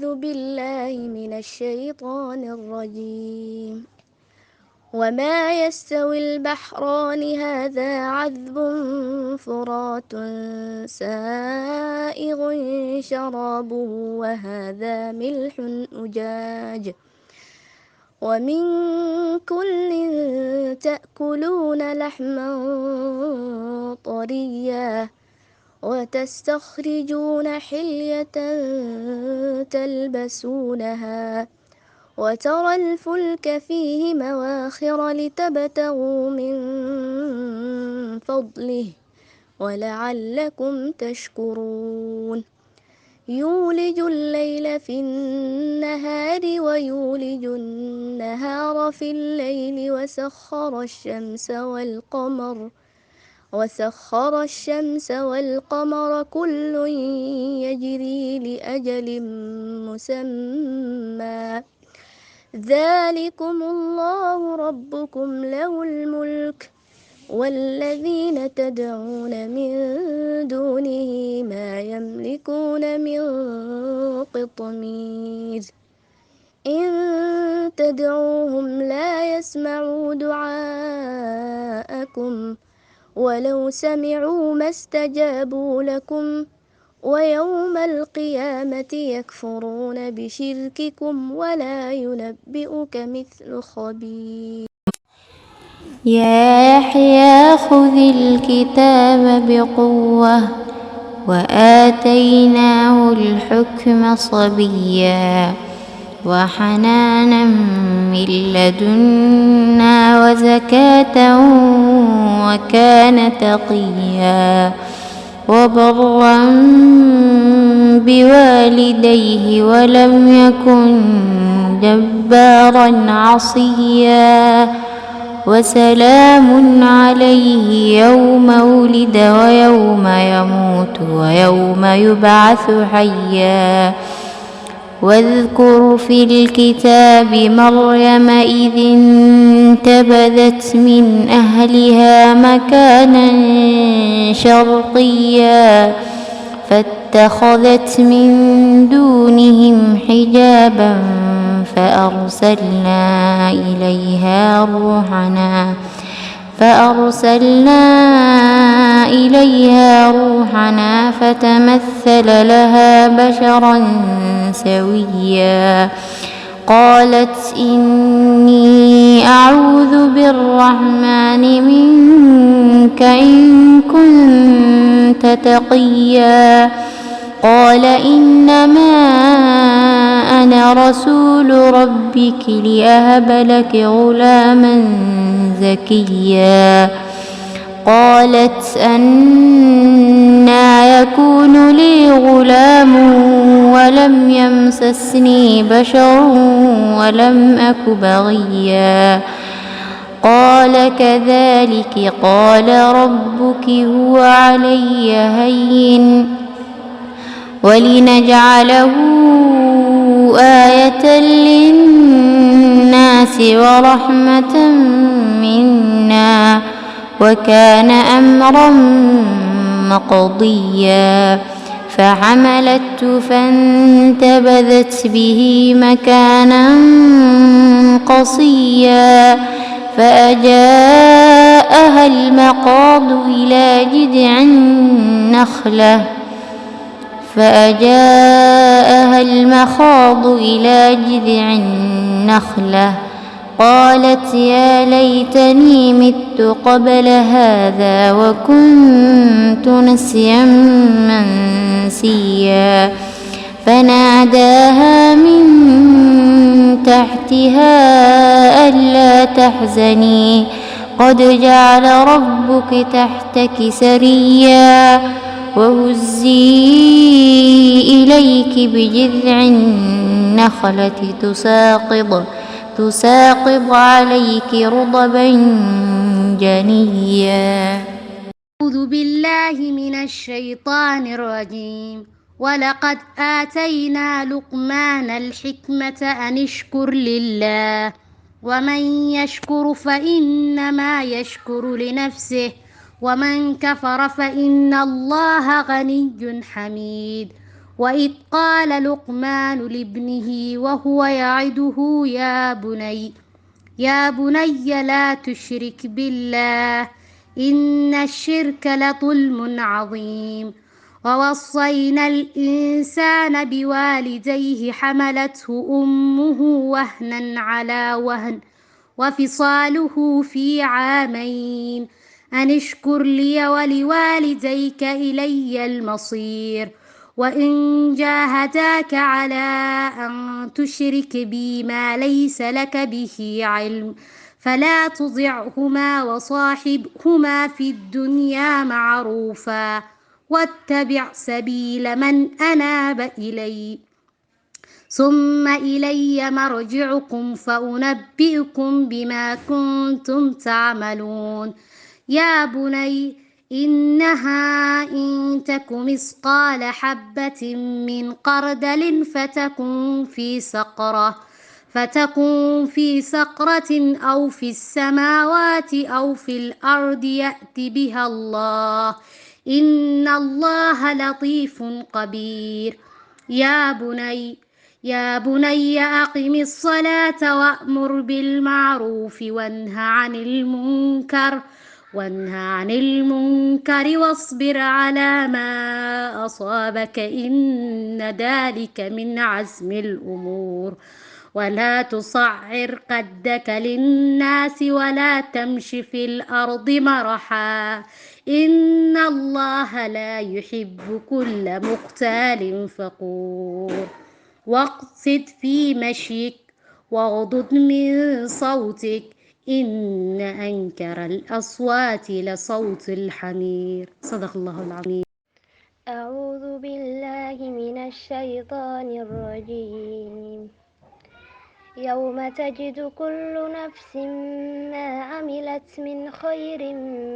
أعوذ بالله من الشيطان الرجيم. وما يستوي البحران هذا عذب فرات سائغ شرابه وهذا ملح أجاج ومن كل تأكلون لحما طريا وتستخرجون حلية تلبسونها وترى الفلك فيه مواخر لتبتغوا من فضله ولعلكم تشكرون يولج الليل في النهار ويولج النهار في الليل وسخر الشمس والقمر كل يجري لأجل مسمى ذلكم الله ربكم له الملك والذين تدعون من دونه ما يملكون من قطمير إن تدعوهم لا يسمعوا دعاءكم ولو سمعوا ما استجابوا لكم ويوم القيامة يكفرون بشرككم ولا ينبئك مثل خبير. يا يحيى خذ الكتاب بقوة وآتيناه الحكم صبيا وحنانا من لدنا وزكاة وكان تقيا وبرا بوالديه ولم يكن جبارا عصيا وسلام عليه يوم ولد ويوم يموت ويوم يبعث حيا واذكر في الكتاب مريم إذ انتبذت من أهلها مكانا شرقيا فاتخذت من دونهم حجابا فأرسلنا إليها روحنا فتمثل لها بشرا سويا قالت إني أعوذ بالرحمن منك إن كنت تقيا قال إنما أنا رسول ربك لأهب لك غلاما زكيا قالت أنى يكون لي غلام ولم يمسسني بشر ولم أك بغيا قال كذلك قال ربك هو علي هين ولنجعله آية للناس ورحمة منا وكان أمرا مقضيا فحملته فانتبذت به مكانا قصيا فأجاءها المخاض إلى جذع النخلة قالت يا ليتني مت قبل هذا وكنت نسيا منسيا فناداها من تحتها ألا تحزني قد جعل ربك تحتك سريا وهزي إليك بجذع النخلة تساقط عليك رطبا جنيا. أعوذ بالله من الشيطان الرجيم. ولقد آتينا لقمان الحكمة أن اشكر لله ومن يشكر فإنما يشكر لنفسه ومن كفر فإن الله غني حميد. وإذ قال لقمان لابنه وهو يعده يا بني لا تشرك بالله إن الشرك لظلم عظيم ووصينا الإنسان بوالديه حملته أمه وهنا على وهن وفصاله في عامين أن اشكر لي ولوالديك إلي المصير وإن جاهداك على أن تشرك بي ما ليس لك به علم فلا تطعهما وصاحبهما في الدنيا معروفا واتبع سبيل من أناب إلي ثم إلي مرجعكم فأنبئكم بما كنتم تعملون يا بني إنها إن تك مثقال حبة من خردل فتكن في صخرة أو في السماوات أو في الأرض يأت بها الله إن الله لطيف خبير يا بني أقم الصلاة وأمر بالمعروف وانه عن المنكر واصبر على ما أصابك إن ذلك من عزم الأمور ولا تصعر خدك للناس ولا تمش في الأرض مرحا إن الله لا يحب كل مختال فخور واقصد في مشيك واغضض من صوتك إن أنكر الأصوات لصوت الحمير صدق الله العظيم. أعوذ بالله من الشيطان الرجيم. يوم تجد كل نفس ما عملت من خير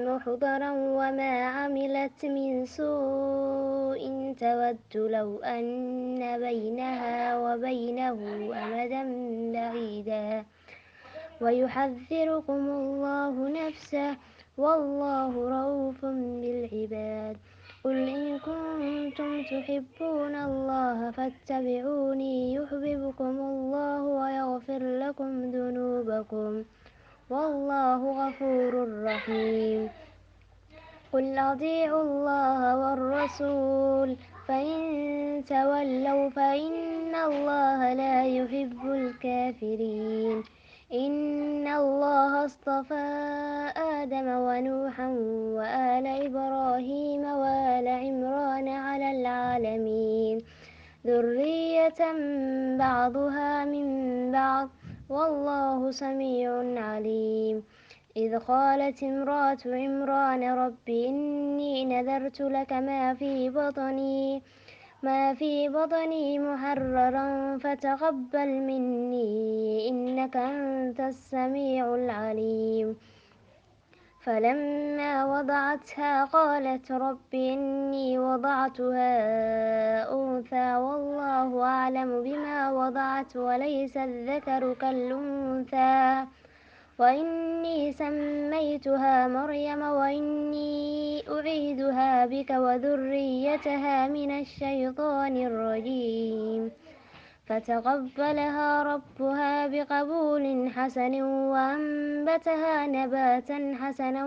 محضرا وما عملت من سوء تود لو أن بينها وبينه أمدا بعيدا ويحذركم الله نفسه والله رؤوف بالعباد. قل إن كنتم تحبون الله فاتبعوني يحببكم الله ويغفر لكم ذنوبكم والله غفور رحيم. قل أطيعوا الله والرسول فإن تولوا فإن الله لا يحب الكافرين. إن الله اصطفى آدم ونوحا وآل إبراهيم وآل عمران على العالمين ذرية بعضها من بعض والله سميع عليم. إذ قالت امرأة عمران رب إني نذرت لك ما في بطني محررا فتقبل مني إنك أنت السميع العليم. فلما وضعتها قالت رب إني وضعتها أنثى والله أعلم بما وضعت وليس الذكر كالأنثى وإني سميتها مريم وإني أعيذها بك وذريتها من الشيطان الرجيم. فتقبلها ربها بقبول حسن وأنبتها نباتا حسنا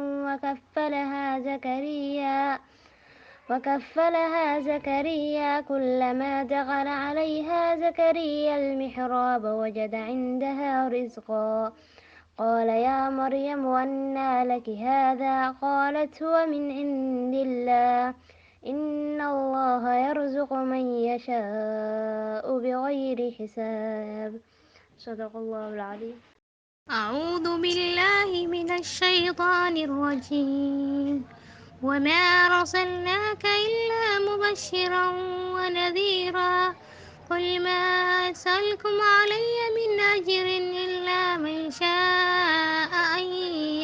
وكفلها زكريا كلما دخل عليها زكريا المحراب وجد عندها رزقا قال يا مريم أنى لك هذا قالت هو من عند الله إن الله يرزق من يشاء بغير حساب. صدق الله العظيم. أعوذ بالله من الشيطان الرجيم وما أرسلناك إلا مبشرا ونذيرا قل ما أسألكم علي من أجر إلا من شاء أن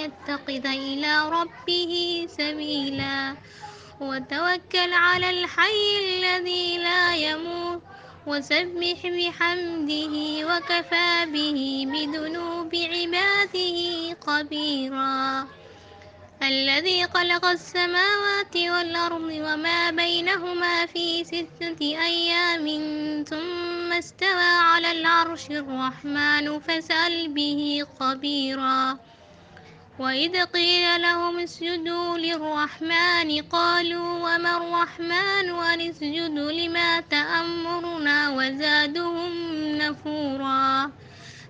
يتخذ إلى ربه سبيلا وتوكل على الحي الذي لا يموت وسبح بحمده وكفى به بذنوب عباده خبيرا الذي خلق السماوات والأرض وما بينهما في 6 أيام ثم استوى على العرش الرحمن فاسأل به خبيرا وإذ قيل لهم اسجدوا للرحمن قالوا وما الرحمن ونسجد لما تأمرنا وزادهم نفورا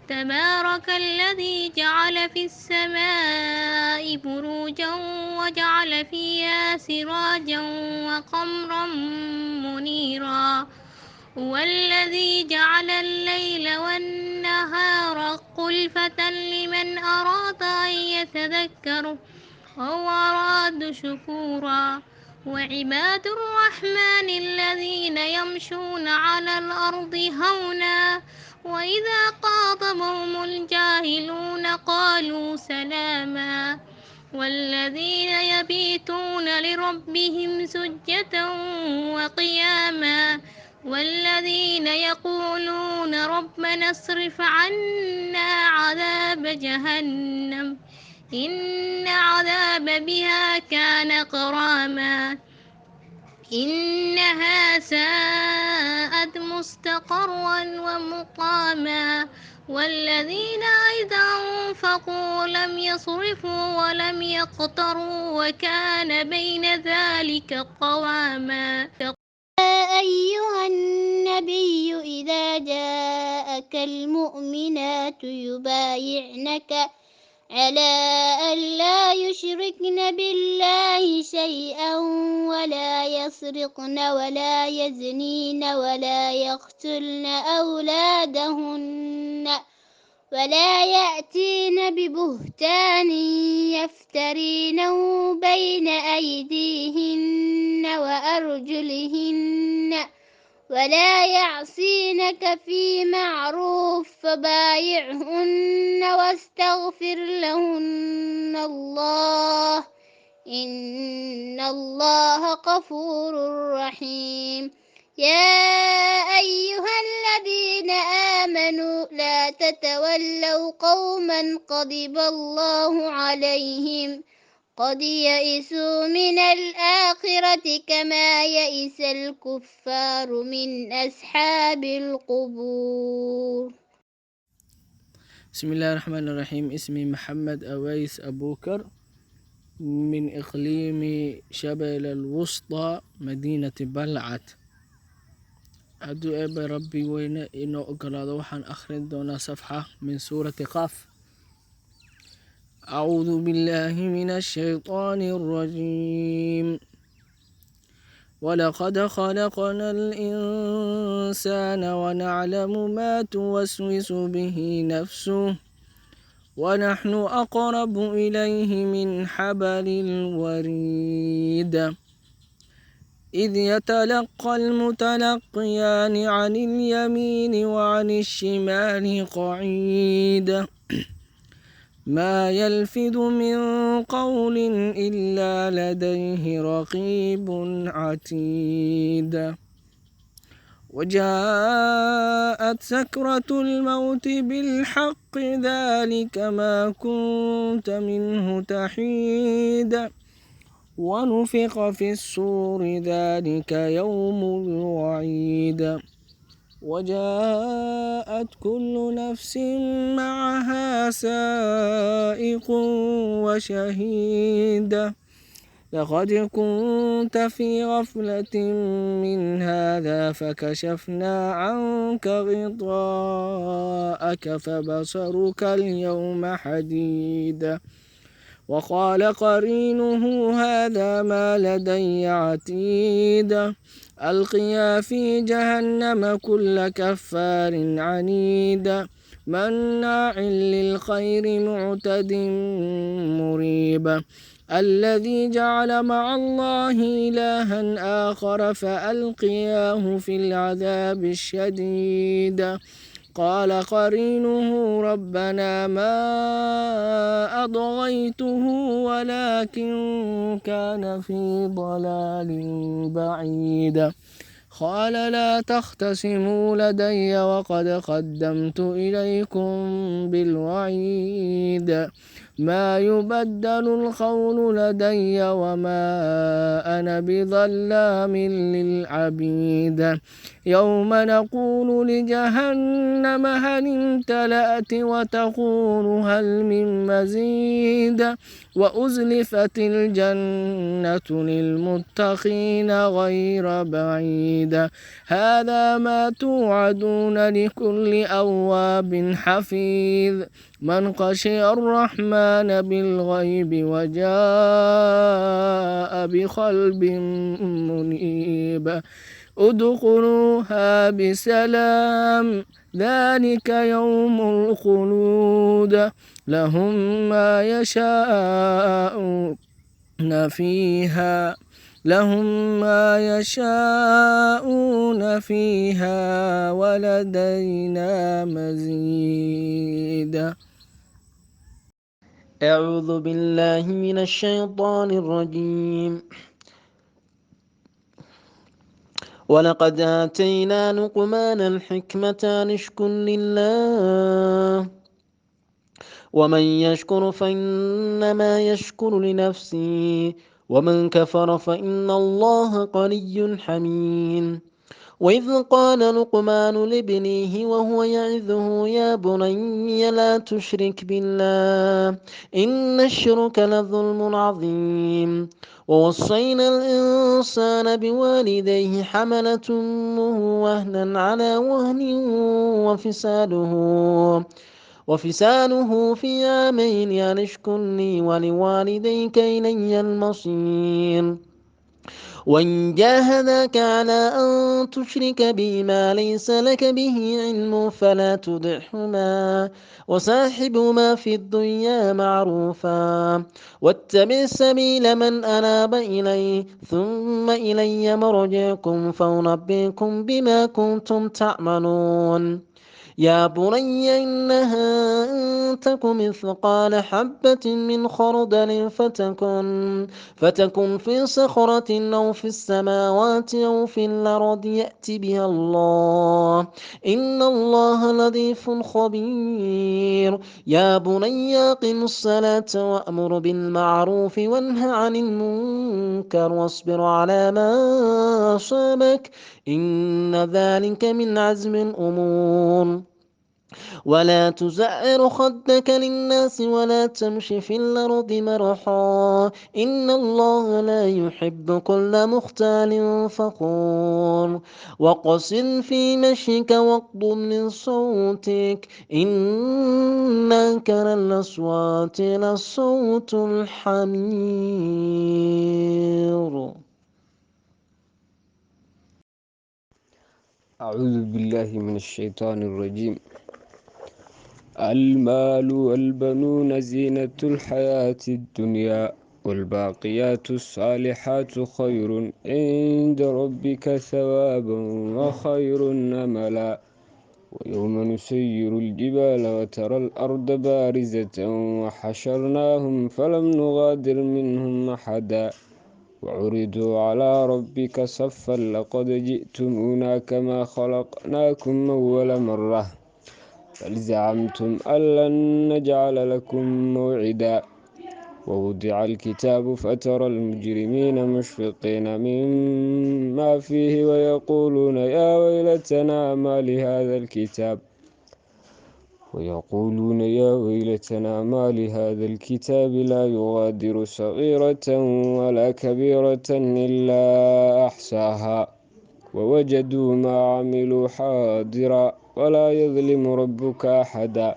تبارك الذي جعل في السماء بروجا وجعل فيها سراجا وقمرا منيرا هو الذي جعل الليل والنهار خلفة لمن أراد أن يتذكر أو أراد شكورا وعباد الرحمن الذين يمشون على الأرض هونا وإذا خاطبهم الجاهلون قالوا سلاما والذين يبيتون لربهم سجدا وقياما والذين يقولون ربنا اصرف عنا عذاب جهنم إن عذاب بها كان غراما إنها ساءت مستقرا ومقاما والذين إذا أنفقوا لم يسرفوا ولم يقتروا وكان بين ذلك قواما أيها النبي إذا جاءك المؤمنات يبايعنك على أن لا يشركن بالله شيئا ولا يسرقن ولا يزنين ولا يقتلن أولادهن ولا يأتين ببهتان يفترينه بين أيديهن وأرجلهن ولا يعصينك في معروف فبايعهن واستغفر لهن الله إن الله غفور رحيم يا أيها الذين آمنوا لا تتولوا قوما غضب الله عليهم قد يئسوا من الآخرة كما يئس الكفار من أصحاب القبور. بسم الله الرحمن الرحيم. اسمي محمد أويس أبوكر من إقليم شبل الوسطى مدينة بلعت. أدعو أبا ربي وين إنه أقرأ وحن أخرج دون صفحة من سورة قاف. أعوذ بالله من الشيطان الرجيم. ولقد خلقنا الإنسان ونعلم ما توسوس به نفسه ونحن أقرب إليه من حبل الوريد إذ يتلقى المتلقيان عن اليمين وعن الشمال قعيد ما يلفظ من قول إلا لديه رقيب عتيد وجاءت سكرة الموت بالحق ذلك ما كنت منه تحيد ونفخ في الصور ذلك يوم الوعيد وجاءت كل نفس معها سائق وشهيد لقد كنت في غفلة من هذا فكشفنا عنك غطاءك فبصرك اليوم حديد وقال قرينه هذا ما لدي عتيد ألقيا في جهنم كل كفار عنيد مناع للخير معتد مريب الذي جعل مع الله إلها آخر فألقياه في العذاب الشديد قال قرينه ربنا ما أطغيته ولكن كان في ضلال بعيد قال لا تختصموا لدي وقد قدمت إليكم بالوعيد ما يبدل القول لدي وما أنا بظلام للعبيد يوم نقول لجهنم هل امتلأت وتقول هل من مزيد وأزلفت الجنة للمتقين غير بعيد هذا ما توعدون لكل أواب حفيظ من خشي الرحمن بالغيب وجاء بقلب منيب ادخلوها بسلام ذلك يوم الخلود لهم ما يشاءون فيها ولدينا مزيد أعوذ بالله من الشيطان الرجيم ولقد آتينا لقمان الحكمة أن اشكر لله ومن يشكر فإنما يشكر لنفسه ومن كفر فإن الله غني حميد وإذ قال لقمان لابنه وهو يعظه يا بني لا تشرك بالله إن الشرك لظلم عظيم ووصينا الإنسان بوالديه حملة أمه وهنا على وهن وفساله في عامين أن اشكر لي ولوالديك إلي المصير وإن جاهداك على أن تشرك بي ما ليس لك به علم فلا تطعهما وصاحبهما في الدنيا معروفا واتبع سبيل من أناب إلي ثم إلي مرجعكم فأنبئكم بما كنتم تعملون يا بني إنها إن تك مثقال حبة من خردل فتكن في صخرة أو في السماوات أو في الأرض يأت بها الله إن الله لطيف خبير يا بني أقم الصلاة وأمر بالمعروف وانه عن المنكر واصبر على ما أصابك إن ذلك من عزم الأمور ولا تزعر خدك للناس ولا تمش في الأرض مرحا إن الله لا يحب كل مختال فخور وقصد في مشيك واغض من صوتك إن أنكر الأصوات لصوت الحمير. أعوذ بالله من الشيطان الرجيم. المال والبنون زينة الحياة الدنيا والباقيات الصالحات خير عند ربك ثوابا وخير أملا ويوم نسير الجبال وترى الأرض بارزة وحشرناهم فلم نغادر منهم أحدا وعرضوا على ربك صفا لقد جئتمونا كما خلقناكم أول مرة بل زعمتم أن لن نجعل لكم موعدا ووضع الكتاب فترى المجرمين مشفقين مما فيه ويقولون يا ويلتنا ما لهذا الكتاب لا يغادر صغيرة ولا كبيرة إلا أحصاها ووجدوا ما عملوا حاضرا ولا يظلم ربك أحدا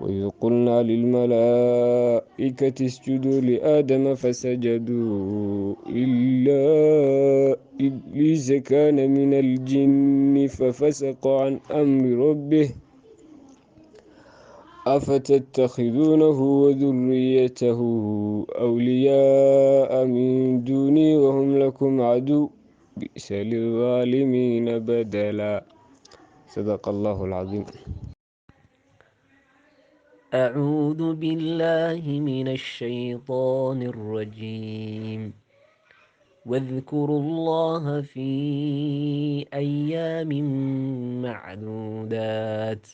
وإذ قلنا للملائكة اسجدوا لآدم فسجدوا إلا إبليس كان من الجن ففسق عن أمر ربه أفتتخذونه وذريته أولياء من دوني وهم لكم عدو بئس للظالمين بدلا. صدق الله العظيم. أعوذ بالله من الشيطان الرجيم. واذكروا الله في أيام معدودات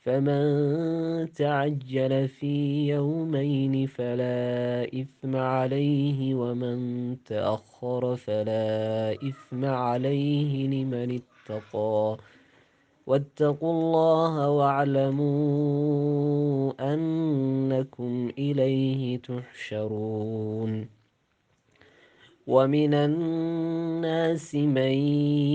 فمن تعجل في يومين فلا إثم عليه ومن تأخر فلا إثم عليه لمن اتقى واتقوا الله واعلموا أنكم إليه تحشرون ومن الناس من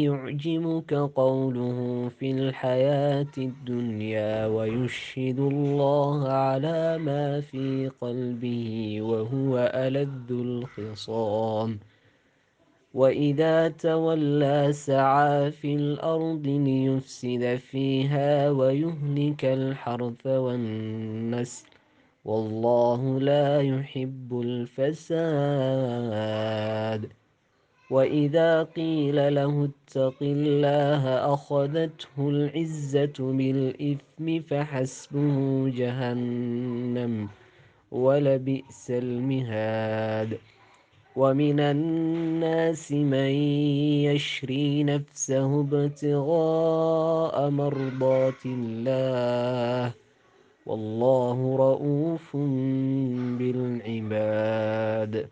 يعجبك قوله في الحياة الدنيا ويشهد الله على ما في قلبه وهو ألذ الخصام وإذا تولى سعى في الأرض ليفسد فيها ويهلك الحرث والنسل والله لا يحب الفساد وإذا قيل له اتق الله أخذته العزة بالإثم فحسبه جهنم ولبئس المهاد ومن الناس من يشري نفسه ابتغاء مرضات الله والله رؤوف بالعباد